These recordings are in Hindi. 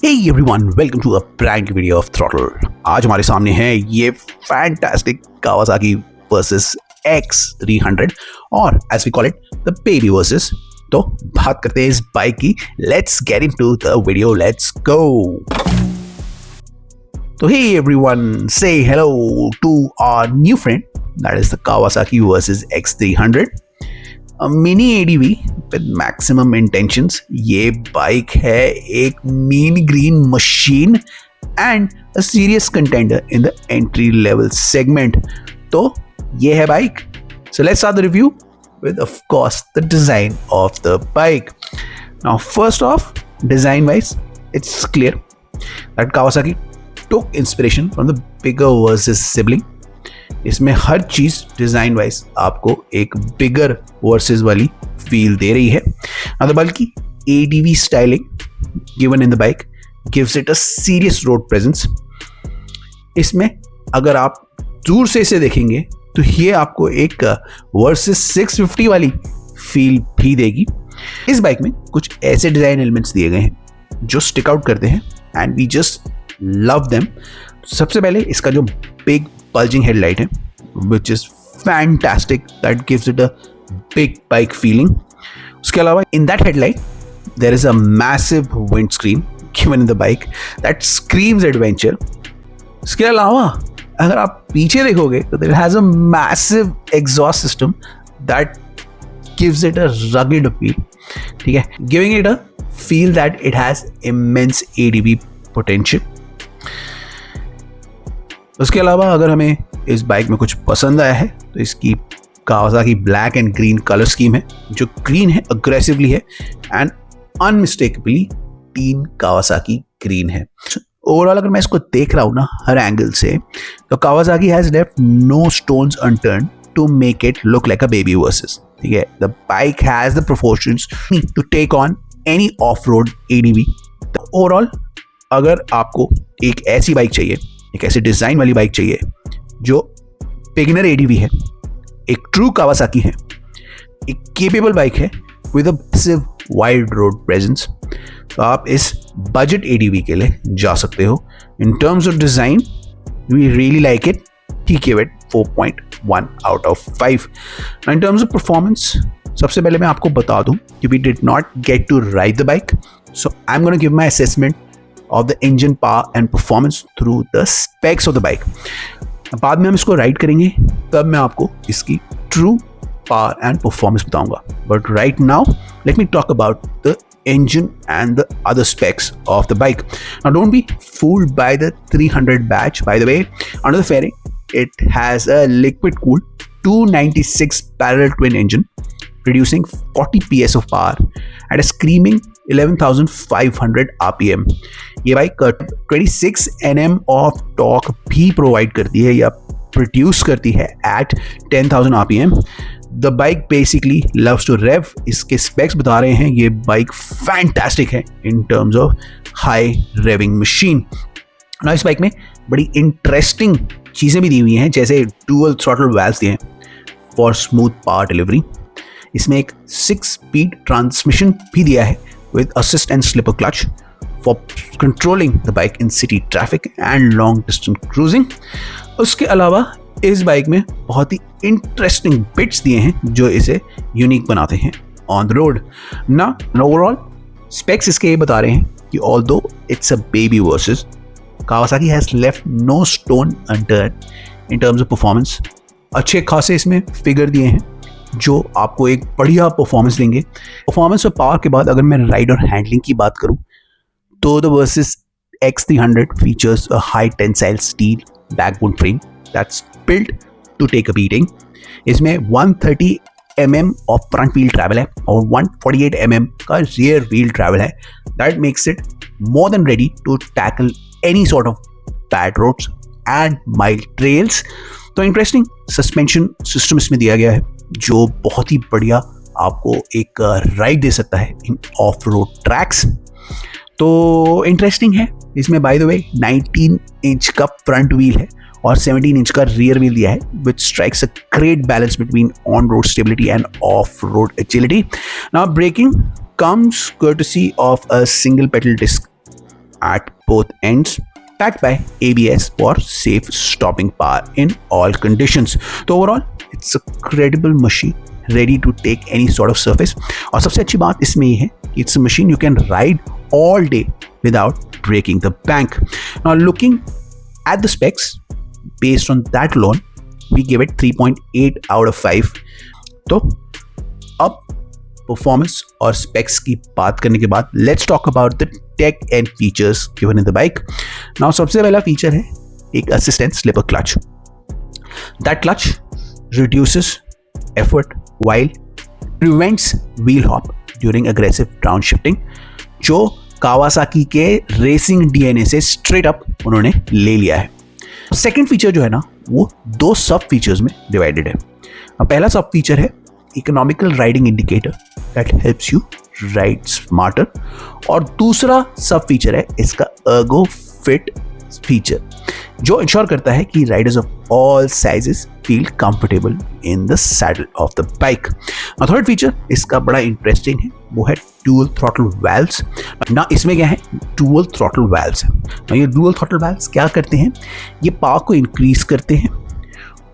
Hey everyone, welcome to a prank video of Throttle. आज हमारे सामने है ये फैंटास्टिक Kawasaki versus X300 और as we call it the baby versus. तो बात करते हैं इस बाइक की. Let's get into the video. Let's go. So hey everyone, say hello to our new friend that is the Kawasaki versus X300. Mini ADV with maximum intentions. ये बाइक है एक mean green machine and a serious contender in the entry level segment. तो ये है bike. So let's start the review with of course the design of the bike. Now first off, design wise it's clear that Kawasaki took inspiration from the bigger versus sibling. इसमें हर चीज डिजाइन वाइज आपको एक बिगर वर्सेस वाली फील दे रही है. now बल्कि ADV styling given in the bike gives it a serious road presence. इसमें अगर आप दूर से इसे देखेंगे तो ये आपको एक वर्सेस 650 वाली फील भी देगी. इस बाइक में कुछ ऐसे डिजाइन एलिमेंट्स दिए गए हैं जो स्टिक आउट करते हैं and we just love them. सबसे पहले इसका जो बिग bulging headlight है which is fantastic, that gives it a big bike feeling. उसके अलावा in that headlight there is a massive windscreen given in the bike that screams adventure. इसके अलावा अगर आप पीछे देखोगे तो there has a massive exhaust system that gives it a rugged appeal. ठीक है, giving it a feel that it has immense ADV potential. उसके अलावा अगर हमें इस बाइक में कुछ पसंद आया है तो इसकी Kawasaki black and green colour scheme है. जो ग्रीन है अग्रेसिवली है एंड अनमिस्टेकेबली टीम Kawasaki ग्रीन है. ओवरऑल अगर मैं इसको देख रहा हूँ ना हर एंगल से तो Kawasaki has left no stones unturned to make it look like a baby Versys. ठीक है, the bike has the proportions to take on any off road ADV. Overall अगर आपको एक ऐसी बाइक चाहिए, एक ऐसी डिजाइन वाली बाइक चाहिए जो बिगिनर ADV है, एक ट्रू Kawasaki है, एक केपेबल बाइक है with a massive wide road presence, तो आप इस बजट ADV के लिए जा सकते हो. In terms of design we really like it. He give it 4.1 out of 5. In terms of performance सबसे पहले मैं आपको बता दूं कि we did not get to ride the bike, so I am gonna give my assessment of the engine power and performance through the specs of the bike. बाद में हम इसको राइड करेंगे तब मैं आपको इसकी true power and performance बताऊंगा. But right now let me talk about the engine and the other specs of the bike. Now don't be fooled by the 300 badge. By the way, under the fairing it has a liquid cooled 296 parallel twin engine producing 40 PS of power at a screaming 11,500 RPM. ये बाइक 26 Nm ऑफ टॉर्क भी प्रोवाइड करती है या प्रोड्यूस करती है at 10,000 RPM. The bike basically loves to rev. इसके स्पेक्स बता रहे हैं ये बाइक फैंटास्टिक है in terms of high revving machine. ना इस बाइक में बड़ी इंटरेस्टिंग चीज़ें भी दी हुई हैं, जैसे डुअल थ्रॉटल वाल्व्स दिए हैं फॉर स्मूथ पावर डिलीवरी. इसमें एक 6-speed ट्रांसमिशन भी दिया है with assist and slipper clutch for controlling the bike in city traffic and long distance cruising. उसके अलावा इस बाइक में बहुत ही इंटरेस्टिंग बिट्स दिए हैं जो इसे यूनिक बनाते हैं ऑन द रोड. ना ओवरऑल स्पेक्स इसके ये बता रहे हैं कि although it's a baby versus, Kawasaki has left no stone unturned in terms of performance. अच्छे खासे इसमें फिगर दिए हैं जो आपको एक बढ़िया परफॉर्मेंस देंगे. परफॉर्मेंस और पावर के बाद अगर मैं राइड और हैंडलिंग की बात करूं तो the Versys X300 features a high tensile steel backbone frame that's built to take a beating. इसमें 130 mm of front wheel travel है और 148 mm का रियर व्हील ट्रैवल है. That makes it more than ready to tackle any sort of bad roads and mild trails. तो इंटरेस्टिंग सस्पेंशन सिस्टम इसमें दिया गया है जो बहुत ही बढ़िया आपको एक राइड दे सकता है इन ऑफ रोड ट्रैक्स. तो इंटरेस्टिंग है. इसमें बाय द वे 19 इंच का फ्रंट व्हील है और 17 इंच का रियर व्हील दिया है which strikes a great balance between on-road stability and off-road agility. Now braking comes courtesy of a single pedal disc at both ends, backed by ABS for safe stopping power in all conditions. So overall, it's a credible machine ready to take any sort of surface. और सबसे अच्छी बात इसमें ये है कि it's a machine you can ride all day without breaking the bank. Now looking at the specs, based on that alone, we give it 3.8 out of 5. तो अब परफॉर्मेंस और स्पेक्स की बात करने के बाद let's talk about the tech and features given in the bike. Now सबसे पहला फीचर है एक assistant slipper clutch. That clutch reduces effort while prevents wheel hop during aggressive downshifting, जो कावासाकी के रेसिंग डीएनए से स्ट्रेट अप उन्होंने ले लिया है. सेकेंड फीचर जो है ना वो दो सब फीचर्स में डिवाइडेड है. पहला सब फीचर है economical riding indicator that helps you ride smarter, और दूसरा सब फीचर है इसका अर्गो फिट फीचर जो इंश्योर करता है कि Riders of all sizes feel comfortable in the saddle of the bike. Third feature इसका बड़ा इंटरेस्टिंग है, वो है डुअल थ्रॉटल वाल्व्स. ना इसमें क्या है, डुअल थ्रॉटल वाल्व्स है. ये डुअल थ्रॉटल वाल्व्स क्या करते हैं, ये पावर को इंक्रीज करते हैं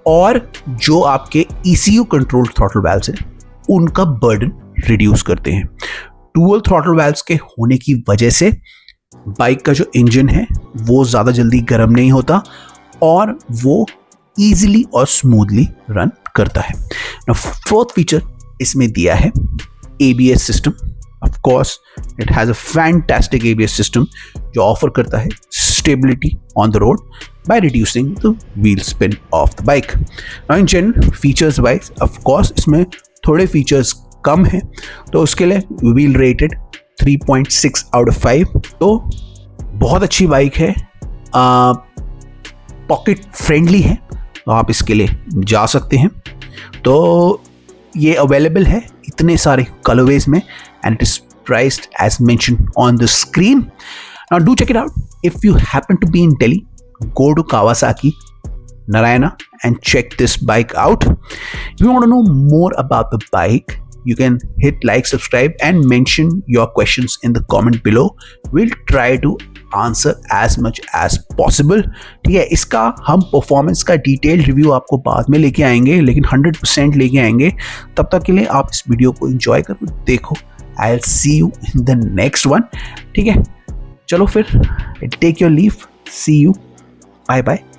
और जो आपके ECU कंट्रोल्ड थ्रॉटल वाल्व्स हैं उनका बर्डन रिड्यूस करते हैं. डुअल थ्रॉटल वाल्व्स के होने की वजह से बाइक का जो इंजन है वो ज़्यादा जल्दी गर्म नहीं होता और वो ईजिली और स्मूथली रन करता है. फोर्थ फीचर इसमें दिया है ABS system. Of course it has a fantastic ABS system जो ऑफर करता है stability on the road by reducing the wheel spin of the bike. Now in general features wise, of course इसमें थोड़े features कम हैं तो उसके लिए wheel rated 3.6 out of 5. तो बहुत अच्छी बाइक है, पॉकेट फ्रेंडली है, तो आप इसके लिए जा सकते हैं. तो ये अवेलेबल है इतने सारे कलरवेज में and it is priced as mentioned on the screen. Now do check it out. If you happen to be in Delhi, go to Kawasaki Narayana and check this bike out. If you want to know more about the bike, you can hit like, subscribe and mention your questions in the comment below. We'll try to answer as much as possible. ठीक है, इसका हम परफॉर्मेंस का डिटेल रिव्यू आपको बाद में लेके आएंगे, लेकिन 100% लेके आएंगे. तब तक के लिए आप इस वीडियो को एंजॉय करो, देखो. I'll see you in the next one. ठीक है, चलो फिर take your leave. See you. Bye bye.